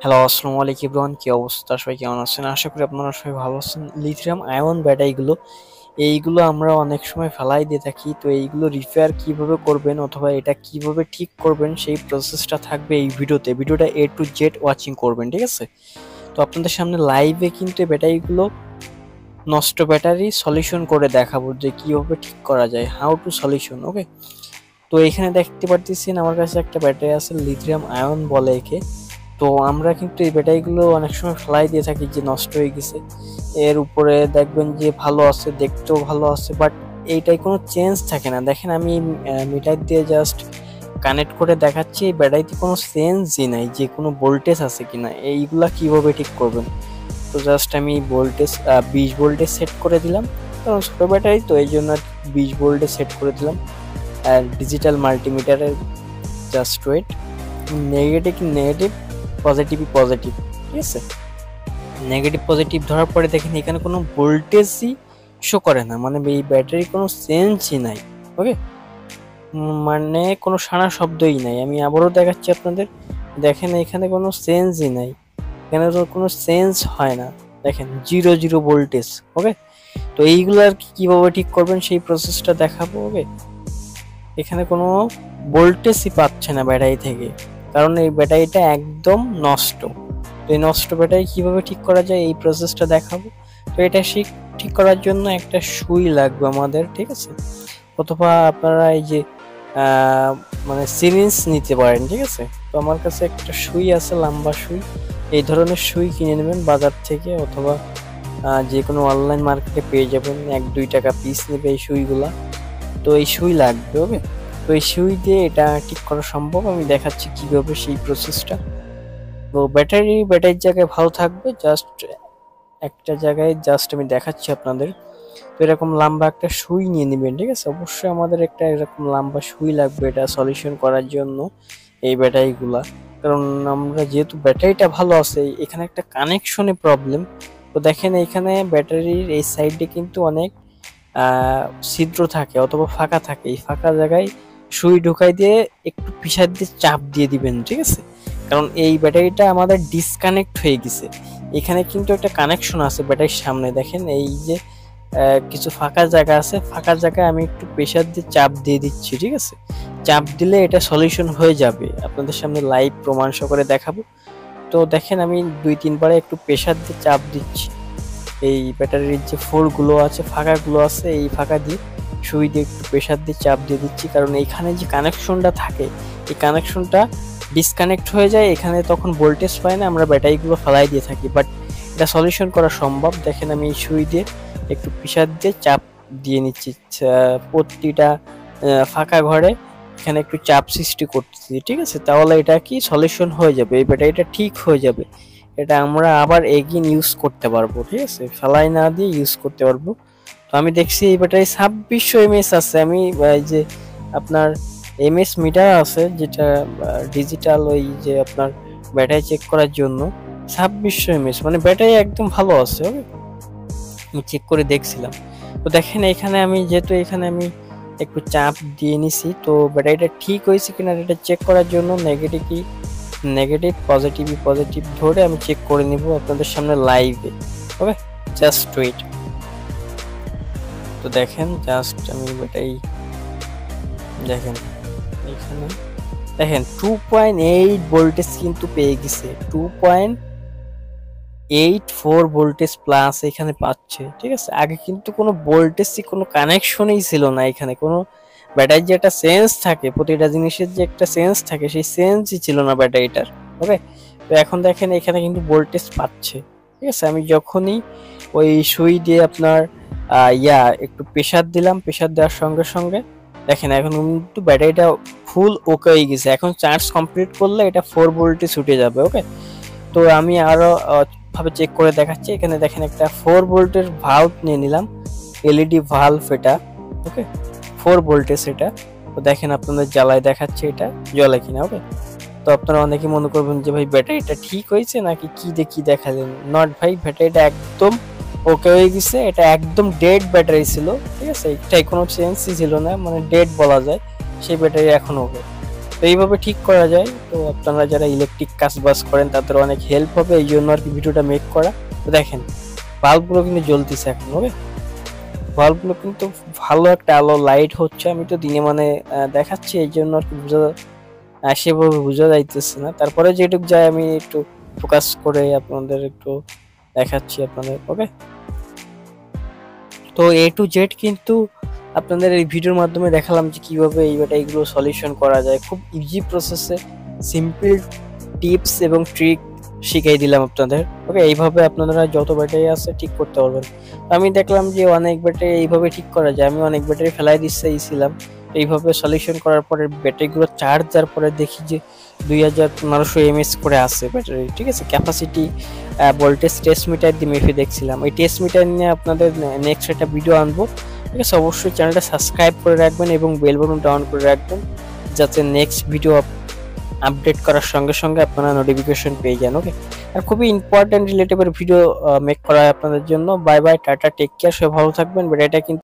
Hello, আসসালামু আলাইকুম everyone. কি অবস্থা? সবাই কেমন আছেন? আশা করি আপনারা সবাই ভালো আছেন। লিথিয়াম আয়ন ব্যাটারিগুলো এইগুলো আমরা অনেক সময় ফেলাই দিয়ে থাকি। তো এইগুলো রিপেয়ার কিভাবে করবেন অথবা এটা কিভাবে ঠিক করবেন সেই প্রসেসটা থাকবে এই ভিডিওতে। ভিডিওটা A to Z ওয়াচিং করবেন, ঠিক আছে? তো আপনাদের সামনে লাইভে কিন্তু এই ব্যাটারিগুলো নষ্ট ব্যাটারি সলিউশন করে দেখাবো যে কিভাবে ঠিক করা যায়, হাউ টু সলিউশন। ওকে, তো এখানে দেখতে পারতেছেন আমার কাছে একটা ব্যাটারি আছে, লিথিয়াম আয়ন বলে একে। তো আমরা কিন্তু এই ব্যাটারিগুলো অনেক সময় ফেলাই দিয়ে থাকি যে নষ্ট হয়ে গেছে। এর উপরে দেখবেন যে ভালো আছে, দেখতেও ভালো আছে, বাট এইটাই কোনো চেঞ্জ থাকে না। দেখেন আমি মিটার দিয়ে জাস্ট কানেক্ট করে দেখাচ্ছি, এই ব্যাটারিতে কোনো চেঞ্জই নাই যে কোনো ভোল্টেজ আছে কিনা। এইগুলা কিভাবে ঠিক করবেন? তো জাস্ট আমি ভোল্টেজ 20 ভোল্টে সেট করে দিলাম, কারণ ছোটো ব্যাটারি তো এই জন্য 20 ভোল্টে সেট করে দিলাম। আর ডিজিটাল মাল্টিমিটারের just wait, negative negative, positive positive, ঠিক আছে? নেগেটিভ পজিটিভ ধরার পরে দেখেন এখানে কোনো ভোল্টেজই শো করে না, মানে এই ব্যাটারি কোনো চেঞ্জই নাই। ওকে, মানে কোনো সাড়া শব্দই নাই। আমি আবারও দেখাচ্ছি আপনাদের, দেখেন এখানে কোনো চেঞ্জই নাই, এখানে তো কোনো চেঞ্জ হয় না। দেখেন 0 ভোল্টেজ। ওকে, তো এইগুলো আর কিভাবে ঠিক করবেন সেই প্রসেসটা দেখাবো। ওকে, এখানে কোনো ভোল্টেজই পাচ্ছে না ব্যাটারি থেকে, কারণ এই ব্যাটারিটা একদম নষ্ট। তো এই নষ্ট ব্যাটারি কিভাবে ঠিক করা যায় এই প্রসেসটা দেখাবো। তো এটা ঠিক করার জন্য একটা সুই লাগবে আমাদের, ঠিক আছে? অথবা আপনারা এই যে মানে সিরিঞ্জ নিতে পারেন, ঠিক আছে? তো আমার কাছে একটা সুই আছে, লম্বা সুই। এই ধরনের সুই কিনে নেবেন বাজার থেকে, অথবা যে কোনো অনলাইন মার্কেটে পেয়ে যাবেন। 1-2 টাকা পিস নেবে এই সুইগুলা। তো এই সুই লাগবে। ওকে, তো এই সুই দিয়ে এটা ঠিক করা সম্ভব। আমি দেখাচ্ছি কিভাবে সেই প্রসেসটা। তো ব্যাটারির জায়গায় ভালো থাকবে, জাস্ট একটা জায়গায় জাস্ট আমি দেখাচ্ছি আপনাদের। তো এরকম লম্বা একটা সুই নিয়ে নেবেন, ঠিক আছে? অবশ্যই আমাদের একটা এরকম লম্বা সুই লাগবে এটা সলিউশন করার জন্য এই ব্যাটারিগুলা। কারণ আমরা যেহেতু ব্যাটারিটা ভালো আছে, এখানে একটা কানেকশনে প্রবলেম। তো দেখেন এখানে ব্যাটারির এই সাইডে কিন্তু অনেক ছিদ্র থাকে অথবা ফাঁকা থাকে। এই ফাঁকা জায়গায় সুই ঢুকাই দিয়ে একটু পিছার দিয়ে চাপ দিয়ে দিবেন, ঠিক আছে? কারণ এই ব্যাটারিটা আমাদের ডিসকানেক্ট হয়ে গেছে। এখানে কিন্তু একটা কানেকশন আছে ব্যাটারির সামনে। দেখেন এই যে কিছু ফাঁকা জায়গা আছে, ফাঁকা জায়গায় আমি একটু প্রেসার দিয়ে চাপ দিয়ে দিচ্ছি, ঠিক আছে? চাপ দিলে এটা সলিউশন হয়ে যাবে। আপনাদের সামনে লাইভ প্রমাণ সহকারে দেখাবো। তো দেখেন আমি 2-3 বারে একটু প্রেসার দিয়ে চাপ দিচ্ছি। এই ব্যাটারির যে ফোরগুলো আছে, ফাঁকাগুলো আছে, এই ফাঁকা দিয়ে সুই দিয়ে একটু প্রেসার দিয়ে চাপ দিয়ে দিচ্ছি, কারণ এইখানে যে কানেকশনটা থাকে এই কানেকশনটা ডিসকানেক্ট হয়ে যায়। এখানে তখন ভোল্টেজ পায় না, আমরা ব্যাটারিগুলো ফেলাই দিয়ে থাকি, বাট এটা সলিউশন করা সম্ভব। দেখেন আমি এই সুই দিয়ে একটু প্রেসার দিয়ে চাপ দিয়ে নিচ্ছি প্রতিটা ফাঁকা ঘরে। এখানে একটু চাপ সৃষ্টি করতেছি, ঠিক আছে? তাহলে এটা কি সলিউশন হয়ে যাবে, এই ব্যাটারিটা ঠিক হয়ে যাবে। এটা আমরা আবার এগিন ইউজ করতে পারবো, ঠিক আছে? ফেলাই না দিয়ে ইউজ করতে পারবো। তো আমি দেখছি এই ব্যাটারি 2600 এমএস আছে। আমি এই যে আপনার এমএস মিটার আছে, যেটা ডিজিটাল, ওই যে আপনার ব্যাটারি চেক করার জন্য 2600 এমএস, মানে ব্যাটারি একদম ভালো আছে। ওকে, আমি চেক করে দেখছিলাম। তো দেখেন এখানে আমি যেহেতু এখানে আমি একটু চাপ দিয়ে নিছি, তো ব্যাটারিটা ঠিক হয়েছে কিনা এটা চেক করার জন্য নেগেটিভ পজিটিভ ধরে আমি চেক করে নিব আপনাদের সামনে লাইভে। ওকে, জাস্ট ওয়েট। তো দেখেন জাস্ট আমি এটাই দেখেন, এখানে দেখেন 2.8 ভোল্টেজ কিন্তু পেয়ে গেছে। 2.84 ভোল্টেজ প্লাস এখানে পাচ্ছে, ঠিক আছে? আগে কিন্তু কোনো ভোল্টেজই কোনো কানেকশনই ছিল না। এখানে কোনো ব্যাটারির যে একটা সেন্স থাকে, প্রতিটা জিনিসের যে একটা সেন্স থাকে, সেই সেন্সই ছিল না ব্যাটারিটার। ওকে, তো এখন দেখেন এখানে কিন্তু ভোল্টেজ পাচ্ছে, ঠিক আছে? আমি যখনই ওই সুই দিয়ে আপনার একটু প্রেসার দিলাম, প্রেসার দেওয়ার সঙ্গে সঙ্গে দেখেন এখন কিন্তু ব্যাটারিটা ফুল ওকে হয়ে গেছে। এখন চার্জ কমপ্লিট করলে এটা 4 ভোল্টে ছুটে যাবে। ওকে, তো আমি আরো ভাবে চেক করে দেখাচ্ছি। এখানে দেখেন একটা 4 ভোল্টের ভাল্ব নিয়ে নিলাম, এলইডি ভাল্ব এটা। ওকে, 4 ভোল্টেজ এটা। তো দেখেন আপনাদের জ্বালায় দেখাচ্ছে এটা জ্বলে কিনা। ওকে, তো আপনারা অনেকে মনে করবেন যে ভাই ব্যাটারিটা ঠিক হয়েছে নাকি কি দেখালেন। নট ভাই, ব্যাটারিটা একদম ওকে হয়ে গেছে। এটা একদম ডেড ব্যাটারি ছিল, ঠিক আছে? এটাই কোনো চেঞ্জই ছিল না, মানে ডেড বলা যায়। সেই ব্যাটারি এখন ওকে। তো এইভাবে ঠিক করা যায়। তো আপনারা যারা ইলেকট্রিক কাজ বাজ করেন তাদের অনেক হেল্প হবে, এই জন্য আর কি ভিডিওটা মেক করা। তো দেখেন বাল্বগুলো কিন্তু জ্বলতেছে এখন। ওকে, বাল্বগুলো কিন্তু ভালো একটা আলো লাইট হচ্ছে। আমি তো দিনে মানে দেখাচ্ছি, এই জন্য আর কি সেভাবে বোঝা যাইতেছে না। তারপরে যেটুক যায় আমি একটু ফোকাস করে আপনাদের একটু দেখাচ্ছি আপনাদের। ওকে, তো এ টু জেড কিন্তু আপনাদের এই ভিডিওর মাধ্যমে দেখালাম যে কিভাবে এই ব্যাটারিগুলো সলিউশন করা যায় খুব ইজি প্রসেসে, সিম্পল টিপস এবং ট্রিক শিখিয়ে দিলাম আপনাদের। ওকে, এইভাবে আপনারা যত ব্যাটারি আছে ঠিক করতে পারবেন। আমি দেখলাম যে অনেক ব্যাটারি এইভাবে ঠিক করা যায়, আমি অনেক ব্যাটারি ফেলাই দিচ্ছিলাম। এইভাবে সলিউশন করার পরে ব্যাটারিগুলো চার্জ দেওয়ার পরে দেখি যে 2500 mAh করে আছে ব্যাটারি। ঠিক আছে, ক্যাপাসিটি ভোল্টেজ টেস্ট মিটার দিয়ে মেপে দেখছিলাম। এই টেস্ট মিটার নিয়ে আপনাদের নেক্সট একটা ভিডিও আনবো। ঠিক আছে, অবশ্যই চ্যানেলটা সাবস্ক্রাইব করে রাখবেন এবং বেল বাটনটা অন করে রাখবেন, যাতে নেক্সট ভিডিও আপডেট করার সঙ্গে সঙ্গে আপনারা নোটিফিকেশন পেয়ে যান। ওকে, আর খুবই ইম্পর্টেন্ট রিলেটেবল ভিডিও মেক করা হয় আপনাদের জন্য। Bye bye, tata, take care, সবাই ভালো থাকবেন। বাট এটা কিন্তু